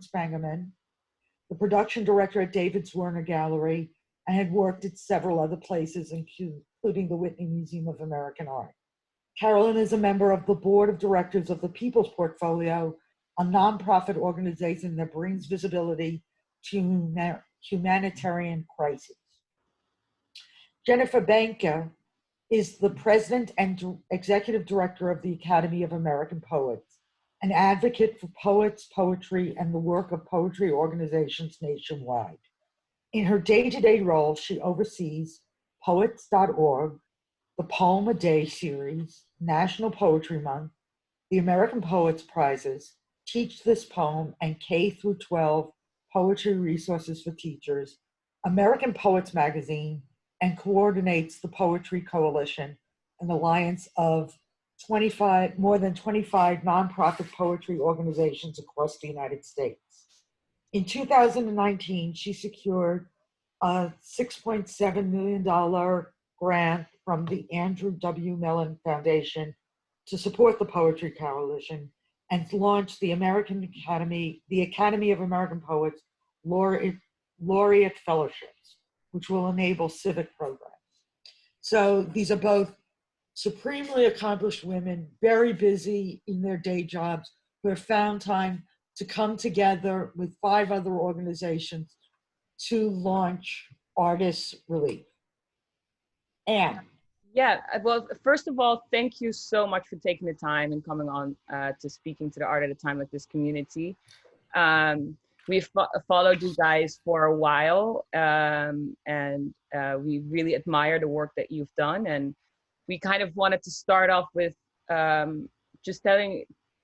Spangerman, the production director at David's Werner Gallery, and had worked at several other places, including the Whitney Museum of American Art. Carolyn is a member of the board of directors of the People's Portfolio, a nonprofit organization that brings visibility to humanitarian crises. Jennifer Benka is the president and executive director of the Academy of American Poets, an advocate for poets, poetry, and the work of poetry organizations nationwide. In her day-to-day role, she oversees Poets.org, the Poem a Day series, National Poetry Month, the American Poets Prizes, Teach This Poem, and K-12 poetry resources for teachers, American Poets Magazine, and coordinates the Poetry Coalition, an alliance of more than 25 nonprofit poetry organizations across the United States. In 2019, she secured a $6.7 million grant from the Andrew W. Mellon Foundation to support the Poetry Coalition and launched the Academy of American Poets Laureate Fellowships, which will enable civic programs. So these are both supremely accomplished women, very busy in their day jobs, who have found time to come together with 5 other organizations to launch Artists Relief. Anne. Yeah, well, first of all, thank you so much for taking the time and coming on to speaking to the Art at a Time Like This community. We've followed you guys for a while, and we really admire the work that you've done. And we kind of wanted to start off with just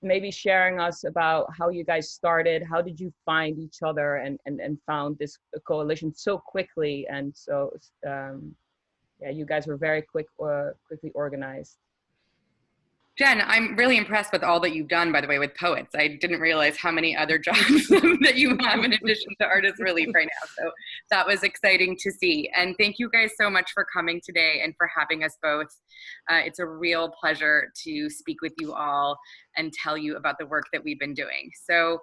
maybe sharing us about how you guys started. How did you find each other and found this coalition so quickly? And so, yeah, you guys were very quickly organized. Jen, I'm really impressed with all that you've done, by the way, with poets. I didn't realize how many other jobs that you have in addition to Artists Relief right now. So that was exciting to see. And thank you guys so much for coming today and for having us both. It's a real pleasure to speak with you all and tell you about the work that we've been doing. So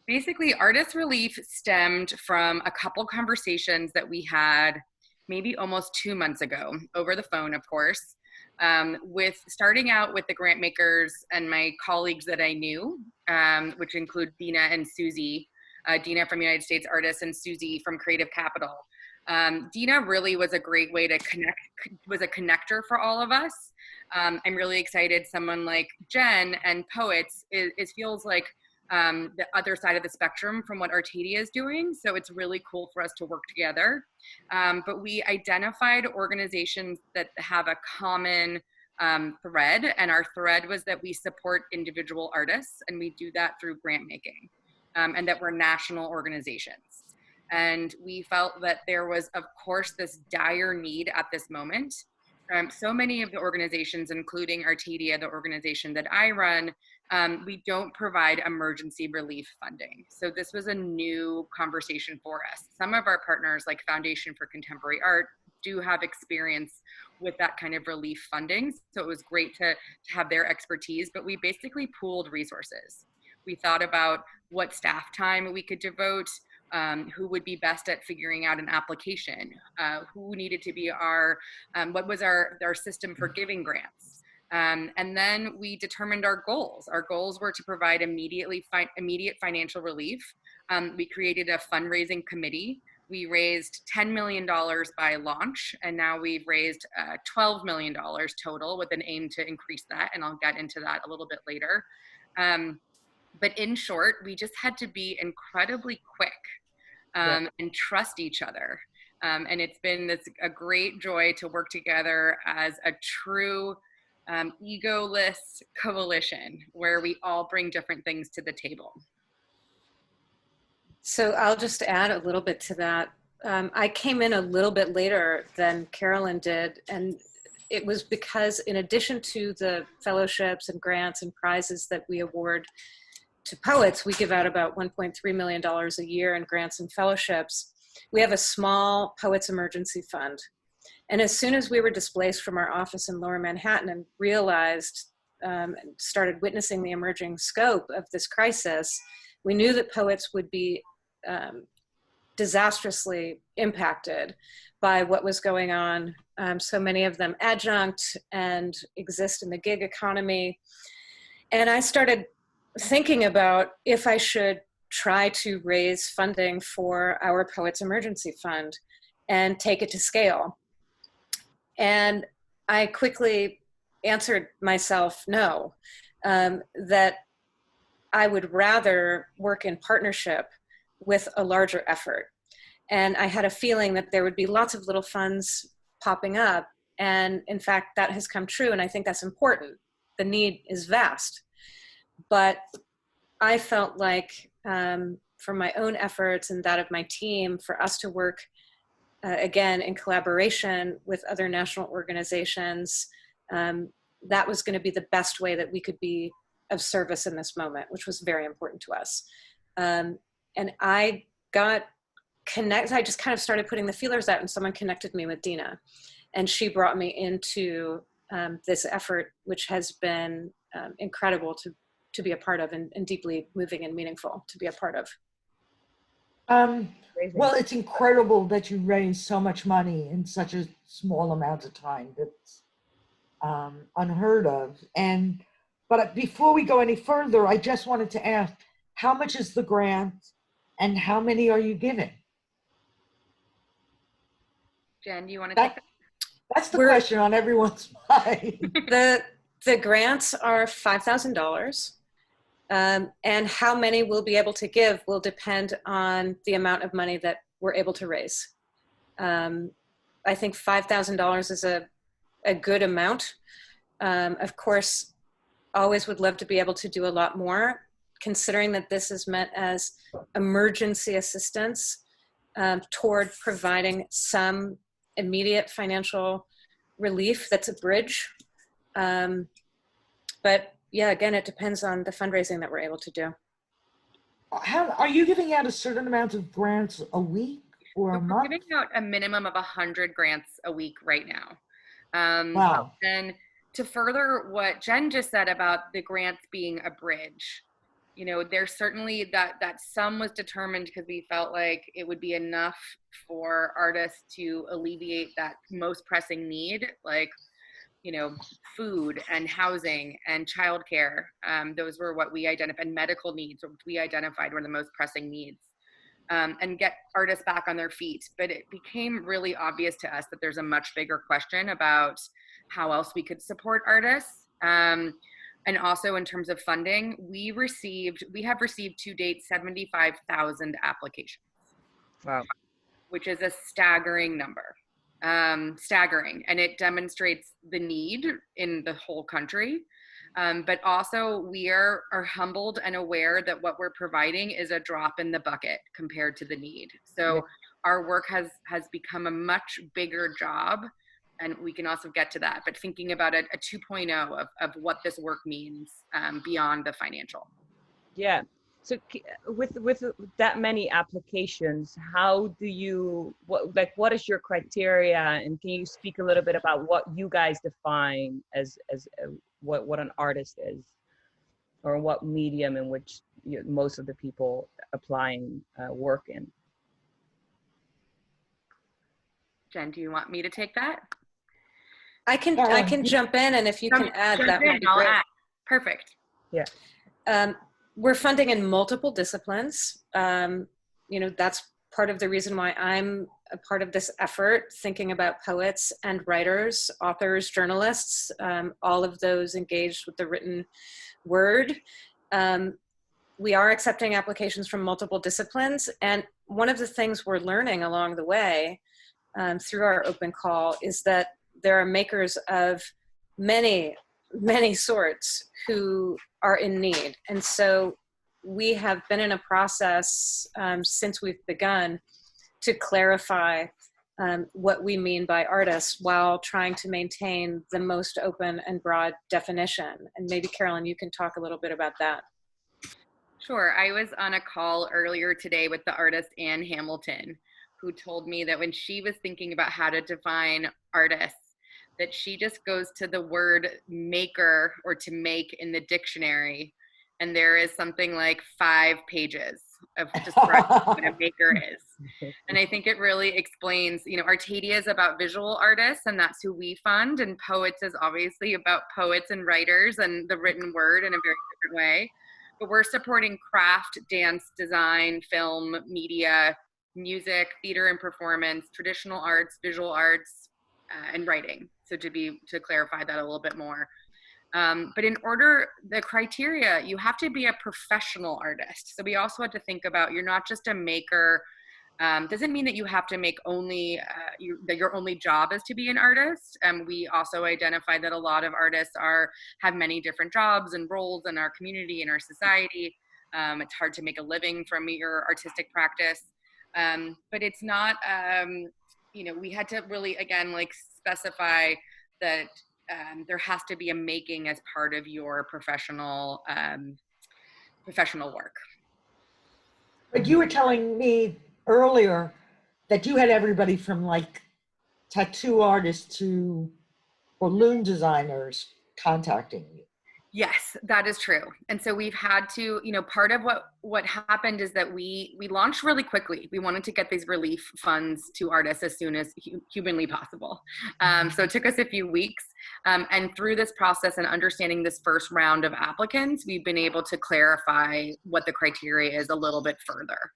basically, Artists Relief stemmed from a couple conversations that we had maybe almost 2 months ago, over the phone, of course. With starting out with the grant makers and my colleagues that I knew, which include Dina and Susie, Dina from United States Artists and Susie from Creative Capital. Dina really was a great way to was a connector for all of us. I'm really excited someone like Jen and Poets feels like the other side of the spectrum from what Artadia is doing. So it's really cool for us to work together. But we identified organizations that have a common thread, and our thread was that we support individual artists, and we do that through grant making, and that we're national organizations. And we felt that there was, of course, this dire need at this moment. So many of the organizations, including Artadia, the organization that I run, we don't provide emergency relief funding. So this was a new conversation for us. Some of our partners, like Foundation for Contemporary Art, do have experience with that kind of relief funding. So it was great to have their expertise, but we basically pooled resources. We thought about what staff time we could devote, who would be best at figuring out an application, who needed to be what was our system for giving grants. And then we determined our goals. Our goals were to provide immediate financial relief. We created a fundraising committee. We raised $10 million by launch, and now we've raised $12 million total with an aim to increase that, and I'll get into that a little bit later. But in short, we just had to be incredibly quick and trust each other. And it's been a great joy to work together as a true egoless coalition where we all bring different things to the table. So I'll just add a little bit to that. I came in a little bit later than Carolyn did, and it was because in addition to the fellowships and grants and prizes that we award to poets, we give out about $1.3 million a year in grants and fellowships. We have a small Poets Emergency Fund. And as soon as we were displaced from our office in Lower Manhattan and realized, started witnessing the emerging scope of this crisis, We knew that poets would be disastrously impacted by what was going on. So many of them adjunct and exist in the gig economy. And I started thinking about if I should try to raise funding for our Poets Emergency Fund and take it to scale. And I quickly answered myself no, that I would rather work in partnership with a larger effort. And I had a feeling that there would be lots of little funds popping up. And in fact, that has come true. And I think that's important. The need is vast. But I felt like for my own efforts and that of my team, for us to work again in collaboration with other national organizations, that was going to be the best way that we could be of service in this moment, which was very important to us. And I got connected, I just kind of started putting the feelers out, and someone connected me with Dina. And she brought me into this effort, which has been incredible to be a part of, and deeply moving and meaningful to be a part of. Well, it's incredible that you raised so much money in such a small amount of time. That's unheard of. But before we go any further, I just wanted to ask, how much is the grant and how many are you giving? Jen, do you want to take that? That's the question on everyone's mind. The grants are $5,000. And how many we'll be able to give will depend on the amount of money that we're able to raise. I think $5,000 is a good amount. Of course, always would love to be able to do a lot more, considering that this is meant as emergency assistance toward providing some immediate financial relief that's a bridge. But yeah, again, it depends on the fundraising that we're able to do. How are you giving out a certain amount of grants a week or a month? We're giving out a minimum of 100 grants a week right now. Wow. And to further what Jen just said about the grants being a bridge, you know, there's certainly that sum was determined because we felt like it would be enough for artists to alleviate that most pressing need, like, you know, food and housing and childcare. Those were what we identified, and medical needs, which we identified were the most pressing needs, and get artists back on their feet. But it became really obvious to us that there's a much bigger question about how else we could support artists. And also in terms of funding, we have received to date 75,000 applications. Wow. Which is a staggering number. Staggering, and it demonstrates the need in the whole country. But also we are humbled and aware that what we're providing is a drop in the bucket compared to the need. So our work has become a much bigger job, and we can also get to that, but thinking about a 2.0 of what this work means beyond the financial. Yeah. So with that many applications, how do you, what is your criteria? And can you speak a little bit about what you guys define as what an artist is, or what medium in which most of the people applying work in? Jen, do you want me to take that? I can jump in, and if you can add, that would be great. Perfect. Yeah. We're funding in multiple disciplines. You know, that's part of the reason why I'm a part of this effort, thinking about poets and writers, authors, journalists, all of those engaged with the written word. We are accepting applications from multiple disciplines. And one of the things we're learning along the way through our open call is that there are makers of many sorts who are in need. And so we have been in a process since we've begun to clarify what we mean by artists while trying to maintain the most open and broad definition. And maybe Carolyn, you can talk a little bit about that. Sure. I was on a call earlier today with the artist Anne Hamilton, who told me that when she was thinking about how to define artists, that she just goes to the word maker or to make in the dictionary and there is something like 5 pages of describing what a maker is. And I think it really explains, Artadia is about visual artists, and that's who we fund, and Poets is obviously about poets and writers and the written word in a very different way. But we're supporting craft, dance, design, film, media, music, theater and performance, traditional arts, visual arts, and writing. So to clarify that a little bit more. But the criteria, you have to be a professional artist. So we also had to think about, you're not just a maker. Doesn't mean that you have to make that your only job is to be an artist. We also identified that a lot of artists have many different jobs and roles in our community, in our society. It's hard to make a living from your artistic practice. But it's not, we had to really, again, specify that there has to be a making as part of your professional work. But you were telling me earlier that you had everybody from tattoo artists to balloon designers contacting you. Yes, that is true. And so we've had to, part of what happened is that we launched really quickly. We wanted to get these relief funds to artists as soon as humanly possible. So it took us a few weeks. And through this process and understanding this first round of applicants, we've been able to clarify what the criteria is a little bit further.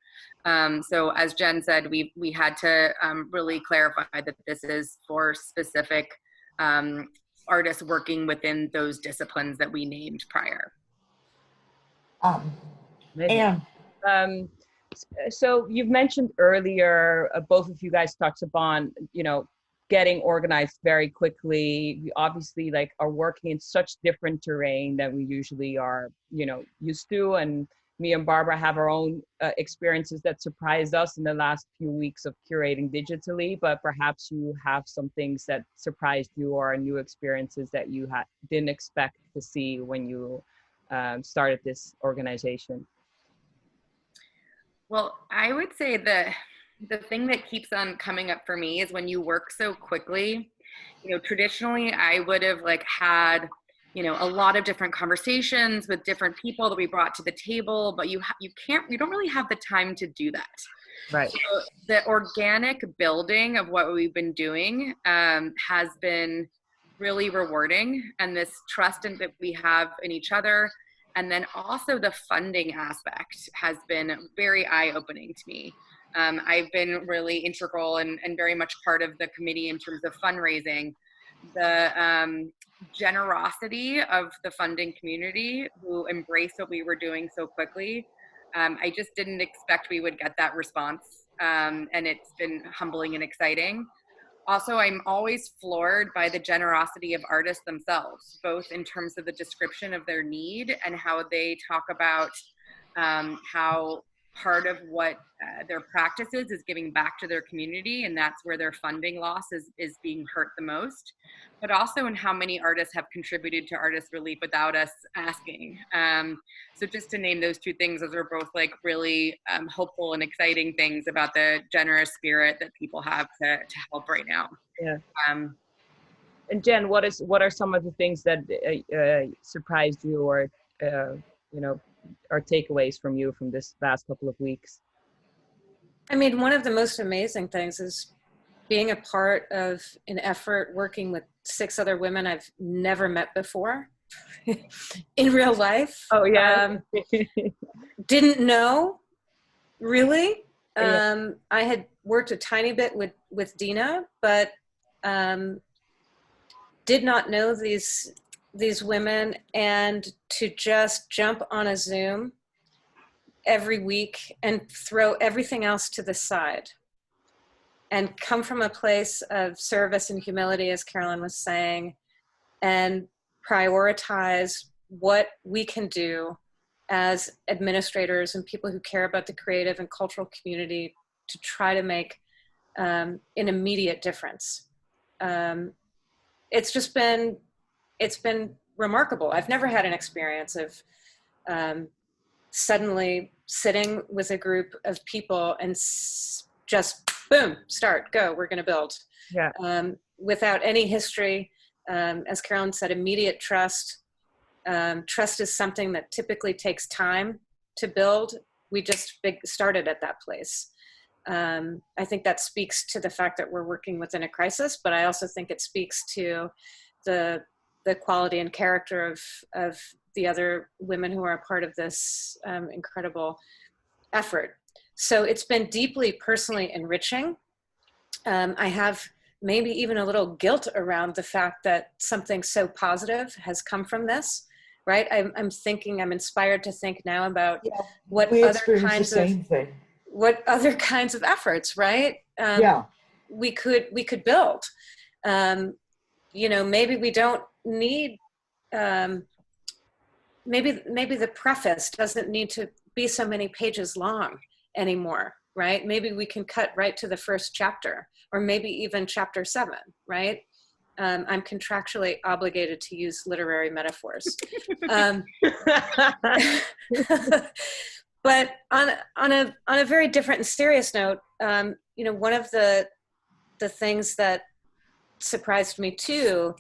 So as Jen said, we had to really clarify that this is for specific artists working within those disciplines that we named prior. So you've mentioned earlier, both of you guys touched upon, getting organized very quickly. We obviously are working in such different terrain than we usually are, used to. And me and Barbara have our own experiences that surprised us in the last few weeks of curating digitally, but perhaps you have some things that surprised you or new experiences that you didn't expect to see when you started this organization. Well, I would say the thing that keeps on coming up for me is when you work so quickly. Traditionally I would have had a lot of different conversations with different people that we brought to the table, but you don't really have the time to do that. Right. So the organic building of what we've been doing has been really rewarding, and this trust that we have in each other. And then also the funding aspect has been very eye-opening to me. I've been really integral and very much part of the committee in terms of fundraising. The generosity of the funding community who embraced what we were doing so quickly. I just didn't expect we would get that response. And it's been humbling and exciting. Also, I'm always floored by the generosity of artists themselves, both in terms of the description of their need and how they talk about how part of what their practice is giving back to their community, and that's where their funding loss is being hurt the most, but also in how many artists have contributed to artist relief without us asking. So just to name those two things, those are both really hopeful and exciting things about the generous spirit that people have to help right now. Yeah. And Jen, what are some of the things that surprised you or or takeaways from you from this last couple of weeks? I mean, one of the most amazing things is being a part of an effort working with 6 other women I've never met before in real life. Oh, yeah. Didn't know, really. Yeah. I had worked a tiny bit with Dina, but did not know these women, and to just jump on a Zoom every week and throw everything else to the side and come from a place of service and humility, as Carolyn was saying, and prioritize what we can do as administrators and people who care about the creative and cultural community to try to make an immediate difference. It's been remarkable. I've never had an experience of suddenly sitting with a group of people and just boom, start, go, we're going to build. Yeah. Without any history, as Carolyn said, immediate trust, Trust is something that typically takes time to build. We just started at that place. I think that speaks to the fact that we're working within a crisis, but I also think it speaks to the quality and character of the other women who are a part of this incredible effort. So it's been deeply personally enriching. I have maybe even a little guilt around the fact that something so positive has come from this, right? I'm thinking, I'm inspired to think now about what other kinds of efforts, right? We could build. Maybe we don't need, maybe the preface doesn't need to be so many pages long anymore, right? Maybe we can cut right to the first chapter, or maybe even chapter 7, right? I'm contractually obligated to use literary metaphors. But on a very different and serious note, one of the things that surprised me too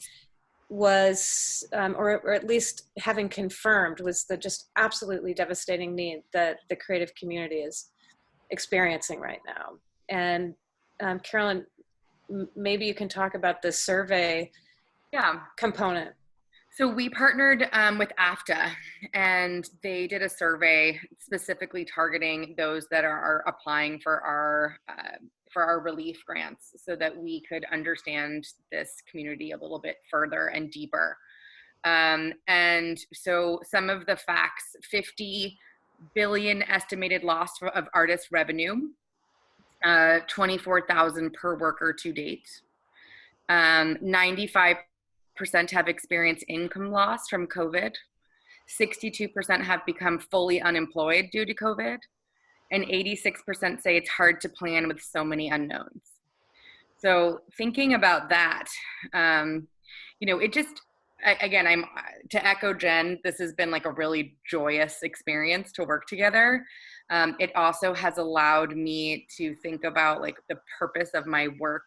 was, or at least having confirmed, was the just absolutely devastating need that the creative community is experiencing right now. And Carolyn, maybe you can talk about the survey component. So we partnered with AFTA, and they did a survey specifically targeting those that are applying for our relief grants, so that we could understand this community a little bit further and deeper. And so some of the facts: 50 billion estimated loss of artist revenue, 24,000 per worker to date. 95% have experienced income loss from COVID. 62% have become fully unemployed due to COVID. And 86% say it's hard to plan with so many unknowns. So thinking about that, it just, again, to echo Jen, this has been like a really joyous experience to work together. It also has allowed me to think about like the purpose of my work,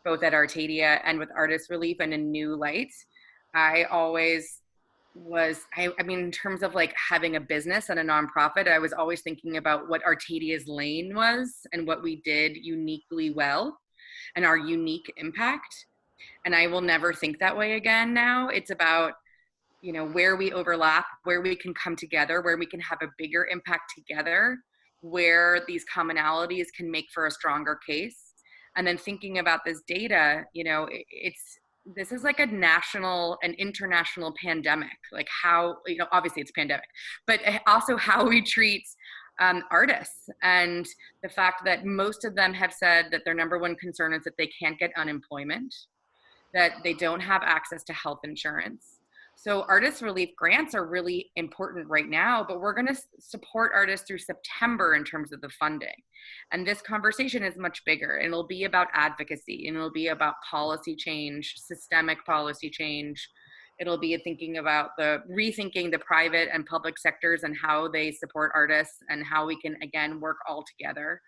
both at Artadia and with Artist Relief, in a new light. I always was, in terms of like having a business and a nonprofit, I was always thinking about what Artadia's lane was and what we did uniquely well and our unique impact. And I will never think that way again now. It's about, where we overlap, where we can come together, where we can have a bigger impact together, where these commonalities can make for a stronger case. And then thinking about this data, this is like a national and international pandemic, like how, obviously it's a pandemic, but also how we treat artists. And the fact that most of them have said that their number one concern is that they can't get unemployment, that they don't have access to health insurance. So artist relief grants are really important right now, but we're going to support artists through September in terms of the funding. And this conversation is much bigger, and it'll be about advocacy, and it'll be about policy change, systemic policy change. It'll be thinking about rethinking the private and public sectors and how they support artists and how we can, again, work all together.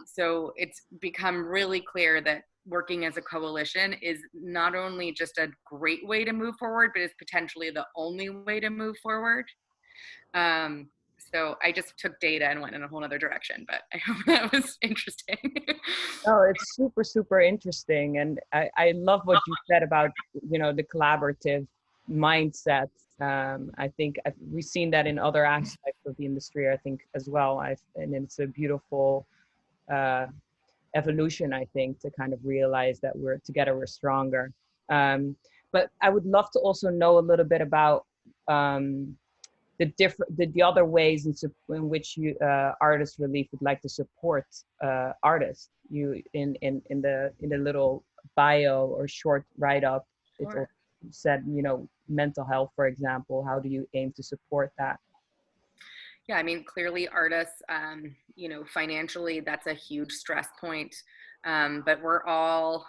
So it's become really clear that working as a coalition is not only just a great way to move forward, but is potentially the only way to move forward. So I just took data and went in a whole other direction, but I hope that was interesting. Oh, it's super, super interesting. And I love what you said about, the collaborative mindset. I think we've seen that in other aspects of the industry, I think, as well. And it's a beautiful evolution, I think, to kind of realize that we're stronger. But I would love to also know a little bit about the other ways in which you Artist Relief would like to support artists. You in the little bio or short write-up, Sure. It said, mental health, for example. How do you aim to support that? Yeah, clearly artists, financially, that's a huge stress point. But we're all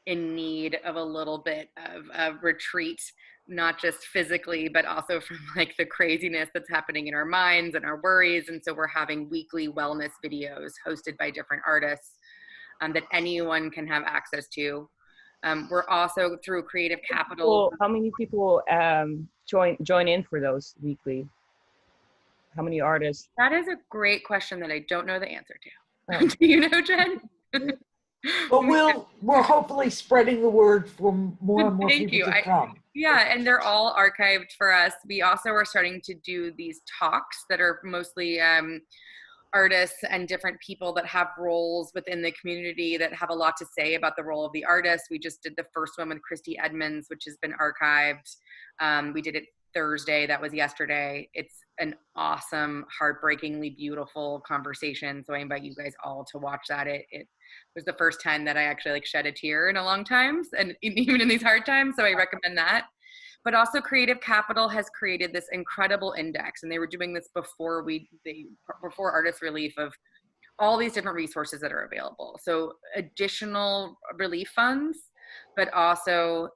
in need of a little bit of a retreat, not just physically, but also from like the craziness that's happening in our minds and our worries. And so we're having weekly wellness videos hosted by different artists that anyone can have access to. We're also through Creative Capital. How many people join in for those weekly? How many artists? That is a great question that I don't know the answer to. Oh. Do you know, Jen? But we're hopefully spreading the word for more and more Thank people you. to come. Yeah, and they're all archived for us. We also are starting to do these talks that are mostly artists and different people that have roles within the community that have a lot to say about the role of the artist. We just did the first one with Christy Edmonds, which has been archived. We did it Thursday. That was yesterday. It's an awesome, heartbreakingly beautiful conversation. So I invite you guys all to watch that. It was the first time that I actually shed a tear in a long time, and even in these hard times. So I recommend that. But also Creative Capital has created this incredible index, and they were doing this before Artist Relief, of all these different resources that are available. So additional relief funds, but also,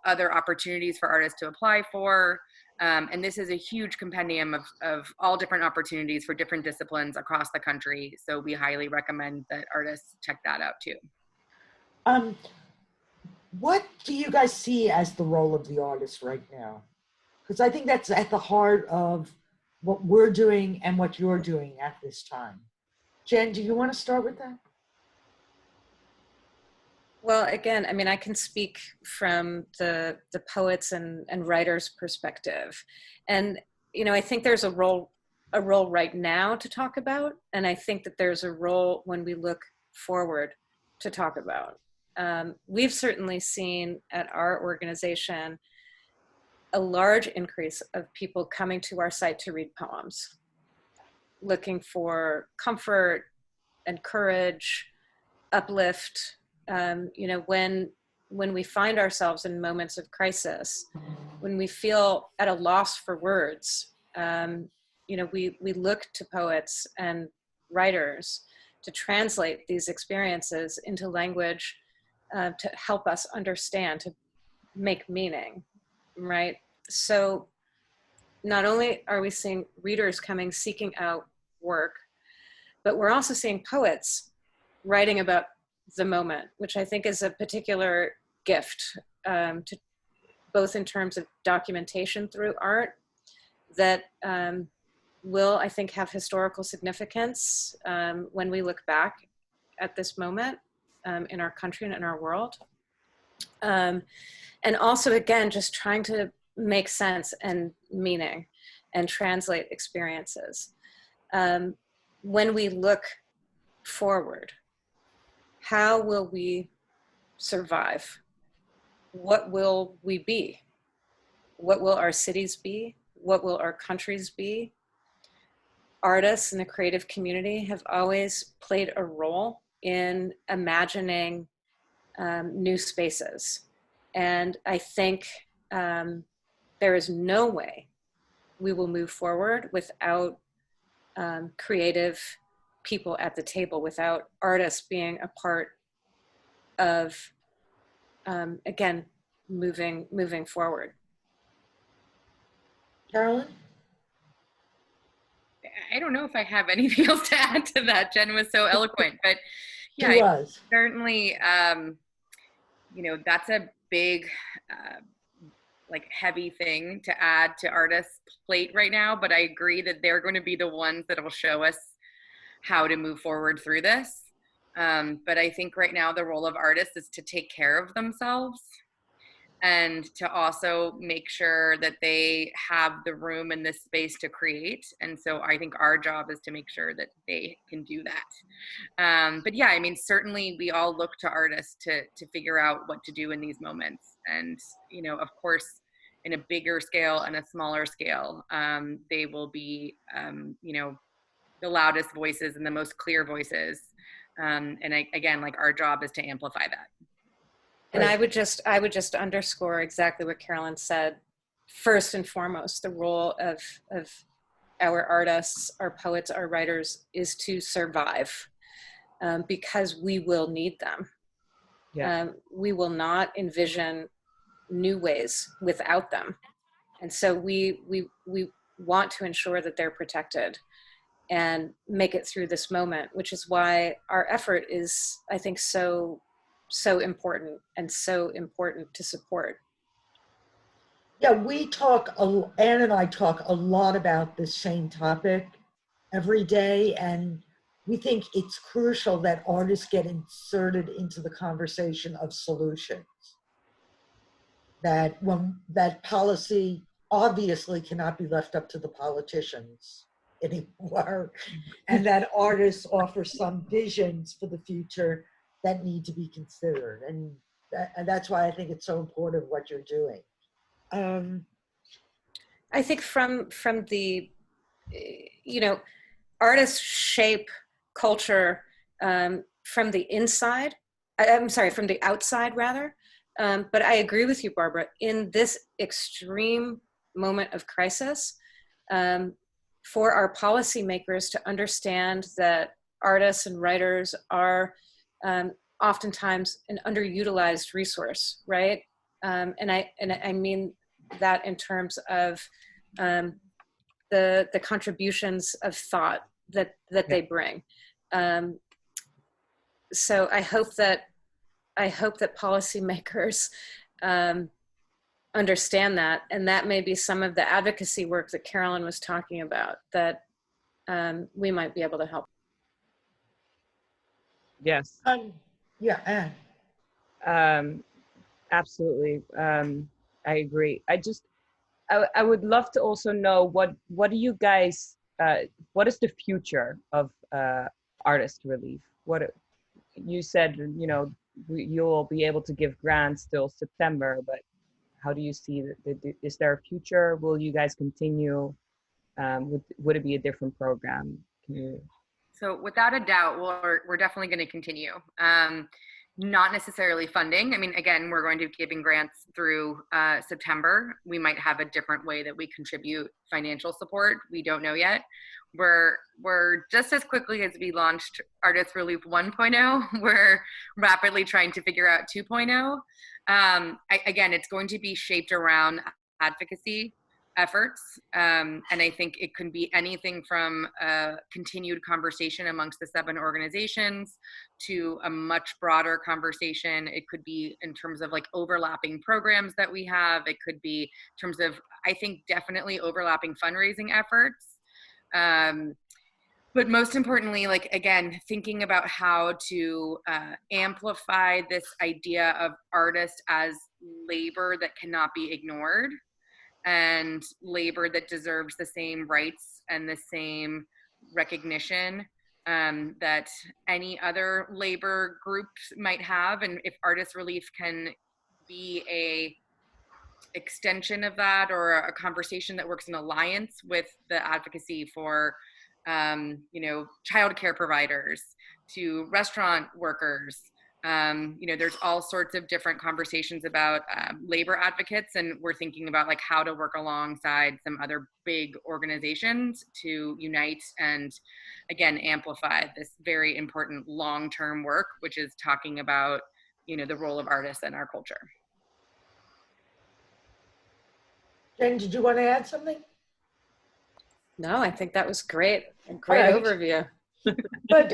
other opportunities for artists to apply for. And this is a huge compendium of all different opportunities for different disciplines across the country. So we highly recommend that artists check that out too. What do you guys see as the role of the artist right now? Because I think that's at the heart of what we're doing and what you're doing at this time. Jen, do you want to start with that? Well, again, I mean, I can speak from the poets and writers' perspective. And, I think there's a role right now to talk about. And I think that there's a role when we look forward to talk about. We've certainly seen at our organization a large increase of people coming to our site to read poems, looking for comfort and courage, uplift. When we find ourselves in moments of crisis, when we feel at a loss for words, we look to poets and writers to translate these experiences into language to help us understand, to make meaning, right? So not only are we seeing readers coming, seeking out work, but we're also seeing poets writing about the moment, which I think is a particular gift, to both in terms of documentation through art that will, I think, have historical significance when we look back at this moment in our country and in our world. And also, again, just trying to make sense and meaning and translate experiences. When we look forward, how will we survive? What will we be? What will our cities be? What will our countries be? Artists in the creative community have always played a role in imagining new spaces. And I think there is no way we will move forward without creative people at the table, without artists being a part of, again, moving forward. Carolyn? I don't know if I have anything else to add to that. Jen was so eloquent, but yeah, certainly, that's a big, heavy thing to add to artists' plate right now, but I agree that they're going to be the ones that will show us how to move forward through this. But I think right now the role of artists is to take care of themselves and to also make sure that they have the room and the space to create. And so I think our job is to make sure that they can do that. But yeah, I mean, certainly we all look to artists to figure out what to do in these moments. And, of course, in a bigger scale and a smaller scale, they will be, the loudest voices and the most clear voices. And again, our job is to amplify that. And I would just underscore exactly what Carolyn said. First and foremost, the role of our artists, our poets, our writers is to survive, because we will need them. Yeah. We will not envision new ways without them. And so we want to ensure that they're protected and make it through this moment, which is why our effort is, I think, so important and so important to support. Yeah, Ann and I talk a lot about this same topic every day, and we think it's crucial that artists get inserted into the conversation of solutions. That policy obviously cannot be left up to the politicians anymore, and that artists offer some visions for the future that need to be considered. And that's why I think it's so important what you're doing. I think from the, you know, artists shape culture from the inside. I'm sorry, from the outside rather. But I agree with you, Barbara. In this extreme moment of crisis, for our policymakers to understand that artists and writers are oftentimes an underutilized resource, right? And I mean that in terms of the contributions of thought that they bring. So I hope that policymakers understand that, and that may be some of the advocacy work that Carolyn was talking about that we might be able to help. Yes. Yeah, Anne. Absolutely. I agree. I would love to also know what do you guys, what is the future of artist relief? You said, you know, you'll be able to give grants till September, but how do you see that? Is there a future? Will you guys continue? Would it be a different program? So without a doubt, we're definitely going to continue. Not necessarily funding. I mean, again, we're going to be giving grants through September. We might have a different way that we contribute financial support. We don't know yet. We're just as quickly as we launched Artist Relief 1.0, we're rapidly trying to figure out 2.0. Again, it's going to be shaped around advocacy efforts. And I think it can be anything from a continued conversation amongst the 7 organizations to a much broader conversation. It could be in terms of like overlapping programs that we have. It could be in terms of, I think, definitely overlapping fundraising efforts. But most importantly, like, again, thinking about how to amplify this idea of artists as labor that cannot be ignored, and labor that deserves the same rights and the same recognition that any other labor groups might have. And if Artist Relief can be a extension of that, or a conversation that works in alliance with the advocacy for you know, childcare providers to restaurant workers, you know, there's all sorts of different conversations about labor advocates, and we're thinking about like how to work alongside some other big organizations to unite and, again, amplify this very important long-term work, which is talking about, you know, the role of artists in our culture. Jen, did you want to add something? No, I think that was great. A great right. overview. But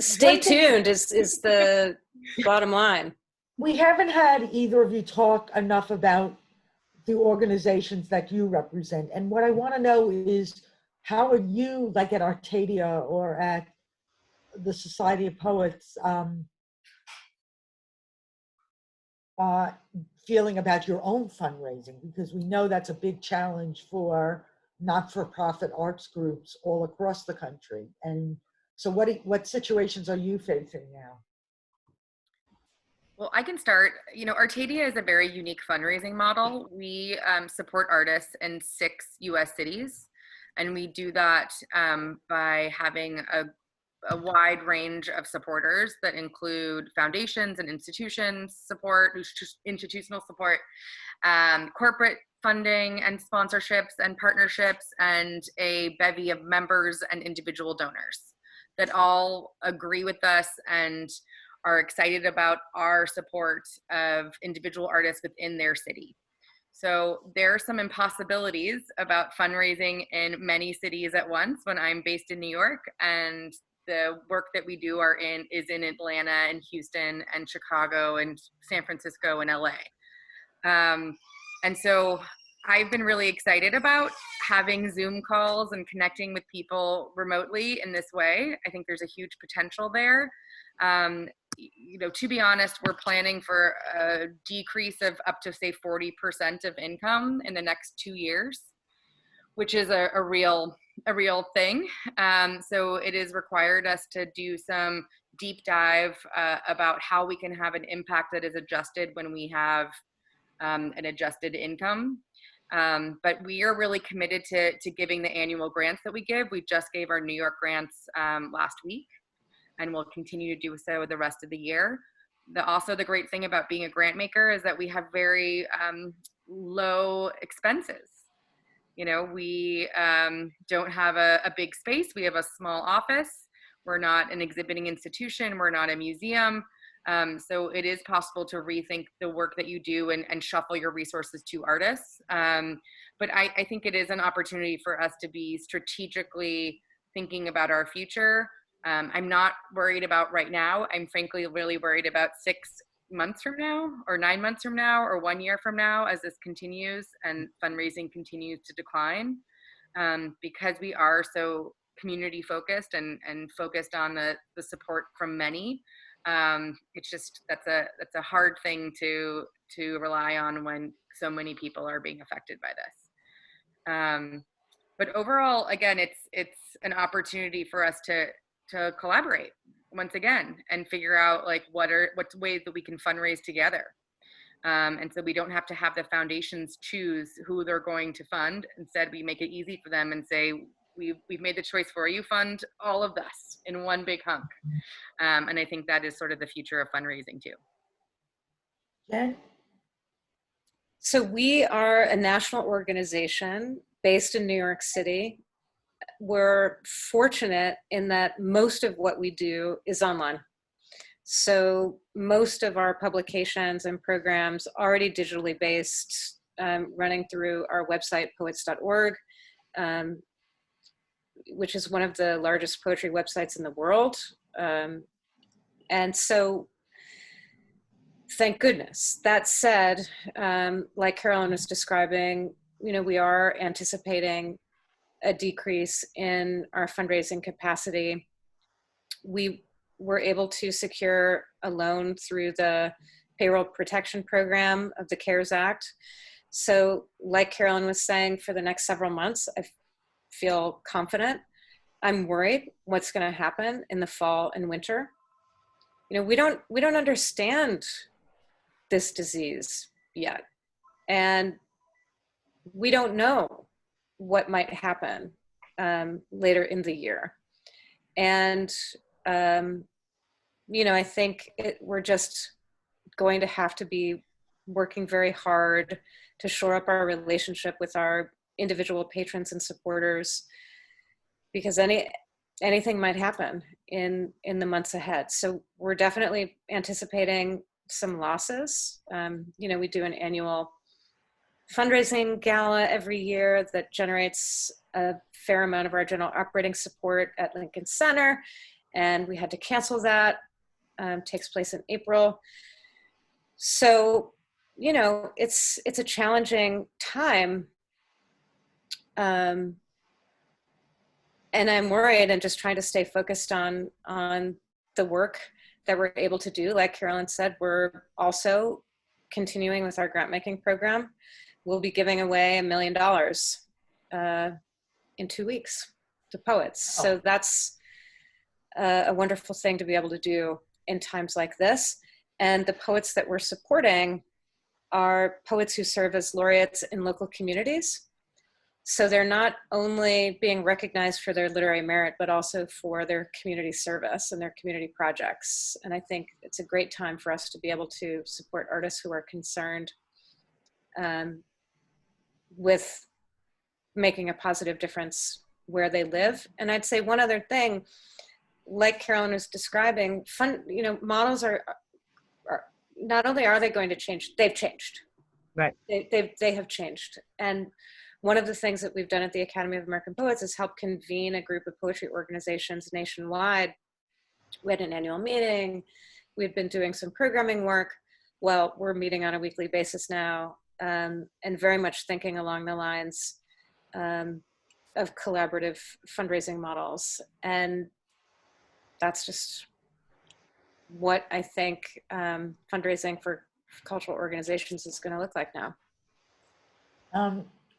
stay tuned is the bottom line. We haven't had either of you talk enough about the organizations that you represent. And what I want to know is, how are you, like at Artadia or at the Society of Poets, feeling about your own fundraising? Because we know that's a big challenge for not-for-profit arts groups all across the country. And so what situations are you facing now? Well, I can start. You know, Artadia is a very unique fundraising model. We support artists in 6 US cities, and we do that by having a wide range of supporters that include foundations and institutions support, institutional support, corporate funding and sponsorships and partnerships, and a bevy of members and individual donors that all agree with us and are excited about our support of individual artists within their city. So there are some impossibilities about fundraising in many cities at once when I'm based in New York, and the work that we do is in Atlanta and Houston and Chicago and San Francisco and LA. And so I've been really excited about having Zoom calls and connecting with people remotely in this way. I think there's a huge potential there. To be honest, we're planning for a decrease of up to say 40% of income in the next 2 years, which is a real thing. So it has required us to do some deep dive about how we can have an impact that is adjusted when we have an adjusted income. But we are really committed to giving the annual grants that we give. We just gave our New York grants last week, and we'll continue to do so the rest of the year. Also, the great thing about being a grant maker is that we have very low expenses. We don't have a big space. We have a small office. We're not an exhibiting institution. We're not a museum. So it is possible to rethink the work that you do and shuffle your resources to artists. But I think it is an opportunity for us to be strategically thinking about our future. I'm not worried about right now. I'm frankly really worried about 6 months from now, or 9 months from now, or 1 year from now, as this continues and fundraising continues to decline, because we are so community focused and focused on the support from many. It's just that's a hard thing to rely on when so many people are being affected by this. But overall, again, it's an opportunity for us to collaborate once again and figure out what's ways that we can fundraise together. And so we don't have to have the foundations choose who they're going to fund. Instead, we make it easy for them and say, we've made the choice for you, fund all of this in one big hunk. And I think that is sort of the future of fundraising too. Jen? So we are a national organization based in New York City. We're fortunate in that most of what we do is online. So most of our publications and programs already digitally based, running through our website, poets.org, which is one of the largest poetry websites in the world. And so, thank goodness. That said, like Carolyn was describing, we are anticipating a decrease in our fundraising capacity. We were able to secure a loan through the Payroll Protection Program of the CARES Act. So like Carolyn was saying, for the next several months, I feel confident. I'm worried what's going to happen in the fall and winter. We don't understand this disease yet. And we don't know what might happen later in the year. And, I think we're just going to have to be working very hard to shore up our relationship with our individual patrons and supporters, because anything might happen in the months ahead. So we're definitely anticipating some losses. We do an annual fundraising gala every year that generates a fair amount of our general operating support at Lincoln Center, and we had to cancel that. Takes place in April. So, it's a challenging time. And I'm worried and just trying to stay focused on the work that we're able to do. Like Carolyn said, we're also continuing with our grant making program. We'll be giving away $1 million in 2 weeks to poets. Oh. So that's a wonderful thing to be able to do in times like this. And the poets that we're supporting are poets who serve as laureates in local communities. So they're not only being recognized for their literary merit, but also for their community service and their community projects. And I think it's a great time for us to be able to support artists who are concerned with making a positive difference where they live. And I'd say one other thing, like Carolyn was describing, models are not only are they going to change, they've changed. Right. They have changed. And one of the things that we've done at the Academy of American Poets is help convene a group of poetry organizations nationwide. We had an annual meeting. We've been doing some programming work. Well, we're meeting on a weekly basis now. and very much thinking along the lines of collaborative fundraising models. And that's just what I think fundraising for cultural organizations is going to look like now.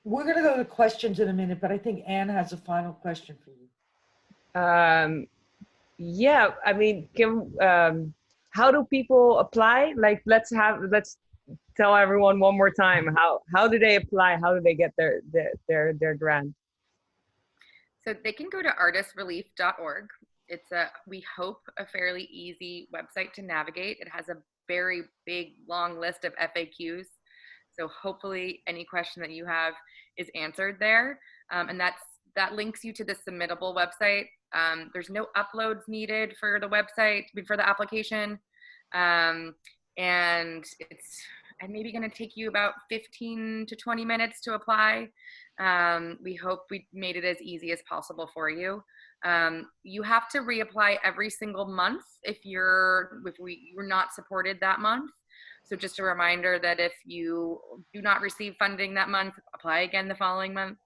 We're going to go to questions in a minute, but I think Anne has a final question for you. Yeah, I mean, how do people apply? Like, let's tell everyone one more time. How do they apply? How do they get their grant? So they can go to artistrelief.org. It's we hope, a fairly easy website to navigate. It has a very big, long list of FAQs. So hopefully any question that you have is answered there. And that links you to the submittable website. There's no uploads needed for the website, for the application. And it's maybe going to take you about 15 to 20 minutes to apply. We hope we made it as easy as possible for you. You have to reapply every single month if you're not supported that month. So just a reminder that if you do not receive funding that month, apply again the following month.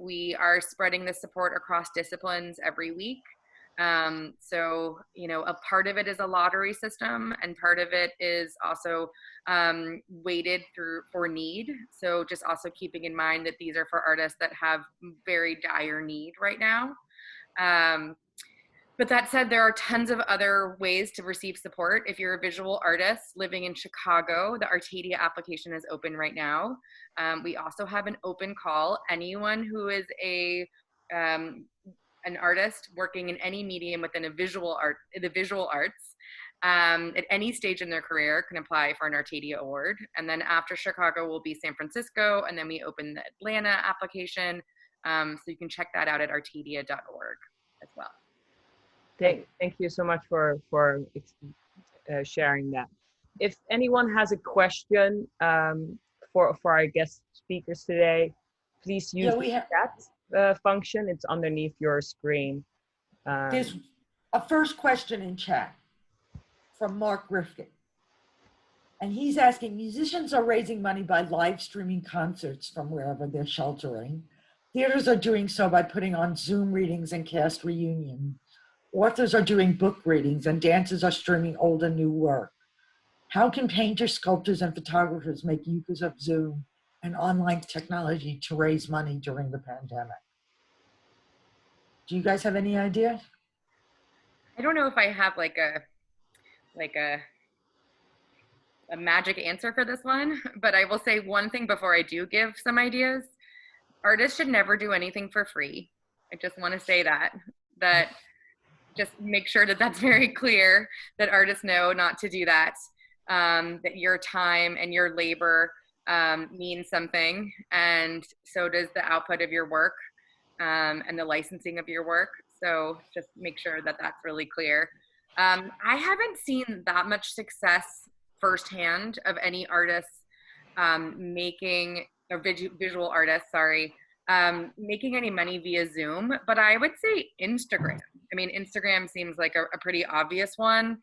We are spreading the support across disciplines every week. So, a part of it is a lottery system, and part of it is also weighted for need. So just also keeping in mind that these are for artists that have very dire need right now. But that said, there are tons of other ways to receive support. If you're a visual artist living in Chicago, the Artadia application is open right now. We also have an open call. Anyone who is an artist working in any medium within the visual arts at any stage in their career can apply for an Artadia award. And then after Chicago will be San Francisco, and then we open the Atlanta application. So you can check that out at artadia.org as well. Thank you so much for sharing that. If anyone has a question for our guest speakers today, please use the chat function. It's underneath your screen. There's a first question in chat from Mark Rifkin. And he's asking, musicians are raising money by live streaming concerts from wherever they're sheltering. Theaters are doing so by putting on Zoom readings and cast reunions. Authors are doing book readings, and dancers are streaming old and new work. How can painters, sculptors, and photographers make use of Zoom and online technology to raise money during the pandemic? Do you guys have any ideas? I don't know if I have like a magic answer for this one, but I will say one thing before I do give some ideas. Artists should never do anything for free. I just want to say that just make sure that that's very clear, that artists know not to do that, that your time and your labor means something, and so does the output of your work and the licensing of your work. So just make sure that that's really clear. I haven't seen that much success firsthand of any artists visual artists, making any money via Zoom, but I would say Instagram. I mean, Instagram seems like a pretty obvious one.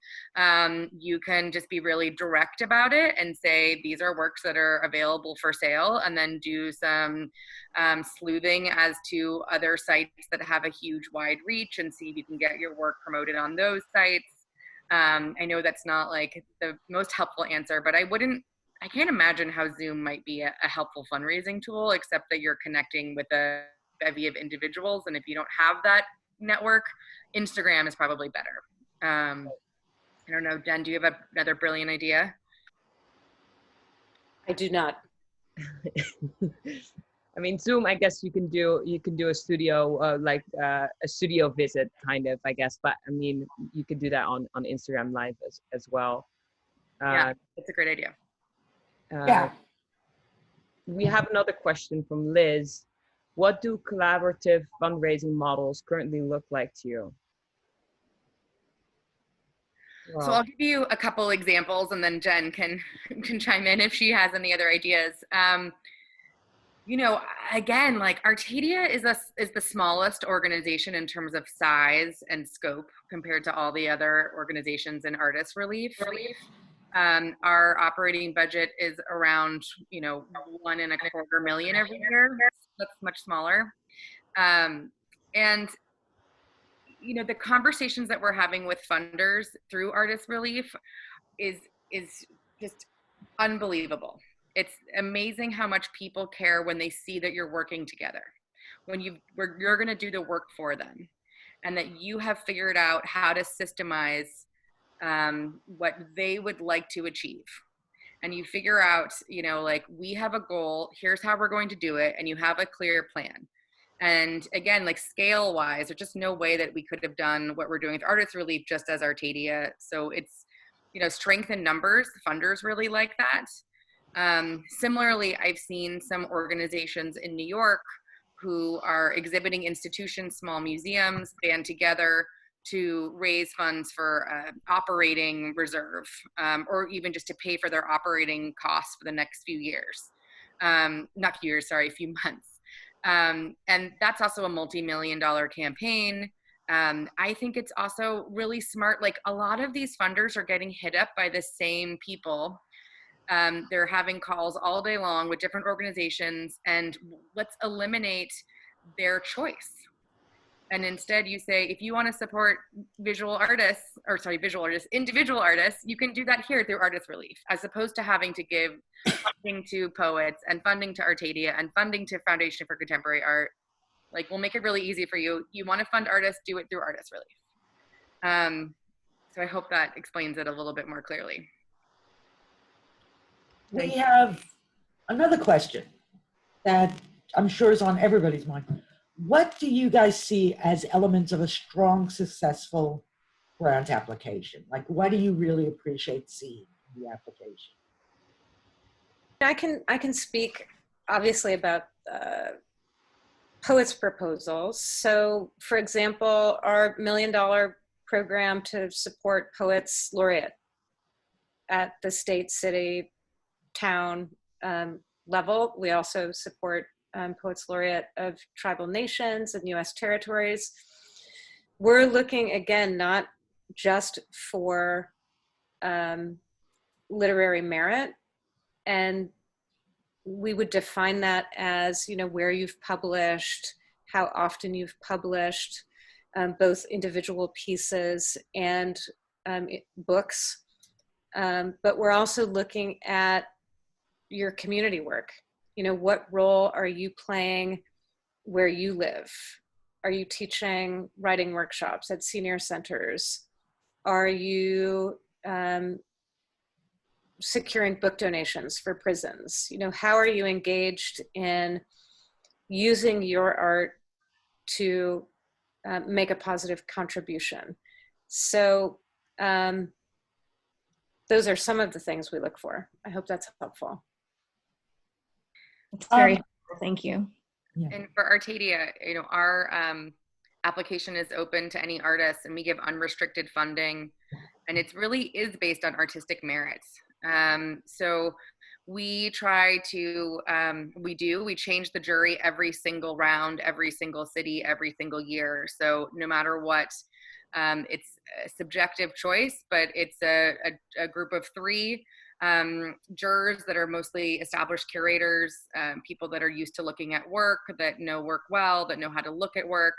You can just be really direct about it and say, these are works that are available for sale, and then do some sleuthing as to other sites that have a huge wide reach and see if you can get your work promoted on those sites. I know that's not like the most helpful answer, but I can't imagine how Zoom might be a helpful fundraising tool, except that you're connecting with a bevy of individuals. And if you don't have that network, Instagram is probably better. I don't know, Jen, do you have another brilliant idea? I do not. I mean, Zoom, I guess you can do a studio, like a studio visit kind of, I guess. But I mean, you could do that on Instagram Live as well. Yeah, that's a great idea. Yeah. We have another question from Liz. What do collaborative fundraising models currently look like to you? Well, so I'll give you a couple examples, and then Jen can chime in if she has any other ideas. Again, like Artadia is the smallest organization in terms of size and scope compared to all the other organizations in artist relief. Our operating budget is around, $1.25 million every year. That's much smaller. And the conversations that we're having with funders through Artist Relief is just unbelievable. It's amazing how much people care when they see that you're working together, when you're going to do the work for them, and that you have figured out how to systemize what they would like to achieve. And you figure out, like, we have a goal, here's how we're going to do it, and you have a clear plan. And again, like, scale wise, there's just no way that we could have done what we're doing with Artist Relief just as Artadia. So it's, strength in numbers. Funders really like that. Similarly, I've seen some organizations in New York who are exhibiting institutions, small museums, band together to raise funds for operating reserve, or even just to pay for their operating costs for the next few years. Not few years, sorry, a few months. And that's also a multi-million-dollar campaign. I think it's also really smart. Like, a lot of these funders are getting hit up by the same people. They're having calls all day long with different organizations, and let's eliminate their choice. And instead you say, if you want to support individual artists, you can do that here through Artist Relief, as opposed to having to give funding to poets and funding to Artadia and funding to Foundation for Contemporary Art. Like, we'll make it really easy for you. You want to fund artists, do it through Artist Relief. So I hope that explains it a little bit more clearly. We have another question that I'm sure is on everybody's mind. What do you guys see as elements of a strong, successful grant application? Like, what do you really appreciate seeing in the application? I can speak obviously about poets' proposals. So, for example, our $1 million program to support poets laureate at the state, city, town level. We also support poets laureate of tribal nations and US territories. We're looking, again, not just for literary merit, and we would define that as, where you've published, how often you've published, both individual pieces and books. But we're also looking at your community work. What role are you playing where you live? Are you teaching writing workshops at senior centers? Are you securing book donations for prisons? How are you engaged in using your art to make a positive contribution? So those are some of the things we look for. I hope that's helpful. It's very helpful. Thank you. Yeah. And for Artadia, our application is open to any artist, and we give unrestricted funding, and it really is based on artistic merits. So we try to, we change the jury every single round, every single city, every single year. So no matter what, it's a subjective choice, but it's a group of 3 jurors that are mostly established curators, people that are used to looking at work, that know work well, that know how to look at work.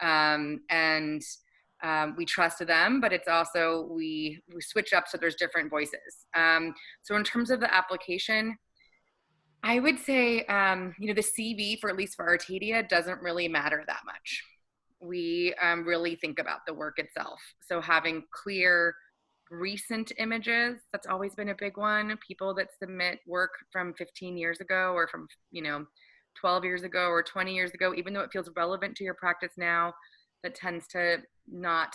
And we trust them, but it's also, we switch up so there's different voices. So in terms of the application, I would say, the CV, for at least for Artadia, doesn't really matter that much. We really think about the work itself. So having clear, recent images, that's always been a big one. People that submit work from 15 years ago or from 12 years ago or 20 years ago, even though it feels relevant to your practice now, that tends to not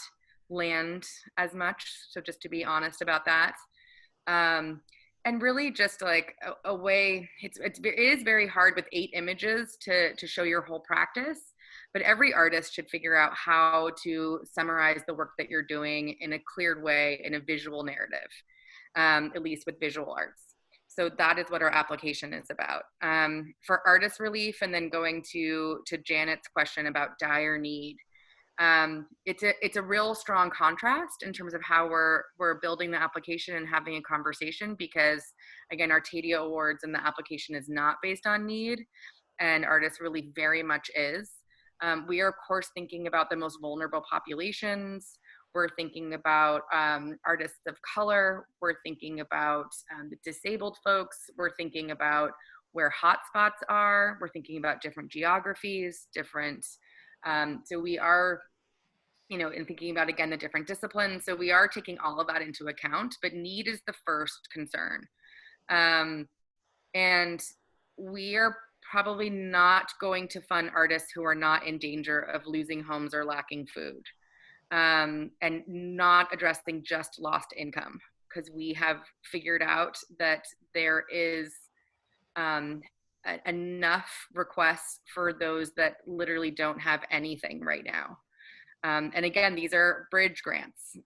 land as much. So just to be honest about that. And really just like a way, it is very hard with 8 images to show your whole practice. But every artist should figure out how to summarize the work that you're doing in a clear way, in a visual narrative, at least with visual arts. So that is what our application is about. For Artist Relief, and then going to Janet's question about dire need, It's a real strong contrast in terms of how we're building the application and having a conversation, because again, Artadia Awards and the application is not based on need, and Artists really very much is. We are of course thinking about the most vulnerable populations. We're thinking about artists of color. We're thinking about the disabled folks. We're thinking about where hotspots are. We're thinking about different geographies, different. So we are, in thinking about, again, the different disciplines. So we are taking all of that into account, but need is the first concern. And we are probably not going to fund artists who are not in danger of losing homes or lacking food. And not addressing just lost income, because we have figured out that there is enough requests for those that literally don't have anything right now. And again, these are bridge grants.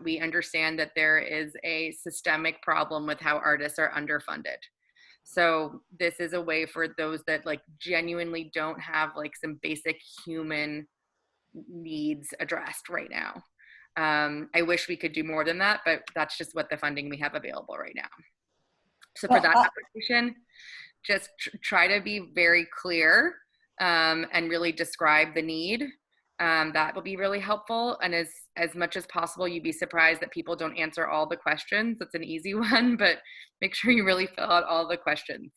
We understand that there is a systemic problem with how artists are underfunded. So this is a way for those that genuinely don't have some basic human needs addressed right now. I wish we could do more than that, but that's just what the funding we have available right now. So for that application, just try to be very clear and really describe the need. That will be really helpful. And as much as possible, you'd be surprised that people don't answer all the questions. That's an easy one, but make sure you really fill out all the questions.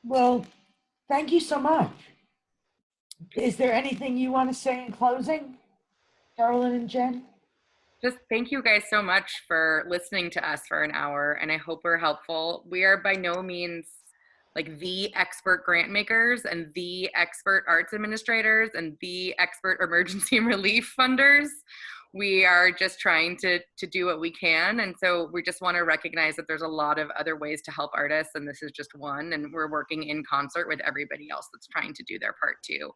Well, thank you so much. Is there anything you want to say in closing, Carolyn and Jen? Just thank you guys so much for listening to us for an hour, and I hope we're helpful. We are by no means the expert grant makers and the expert arts administrators and the expert emergency relief funders. We are just trying to do what we can. And so we just want to recognize that there's a lot of other ways to help artists, and this is just one, and we're working in concert with everybody else that's trying to do their part too.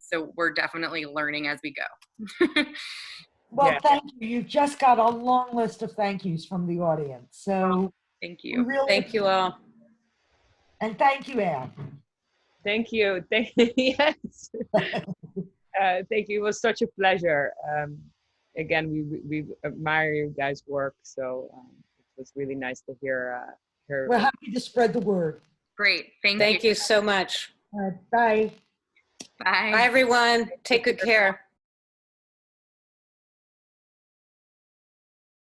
So we're definitely learning as we go. Well, thank you. You just got a long list of thank yous from the audience. So thank you. Thank you all. And thank you, Anne. Thank you. Yes. Thank you. It was such a pleasure. Again, we admire your guys' work, so it was really nice to hear. We're happy to spread the word. Great. Thank you so much. Bye. Bye. Bye, everyone. Take good care.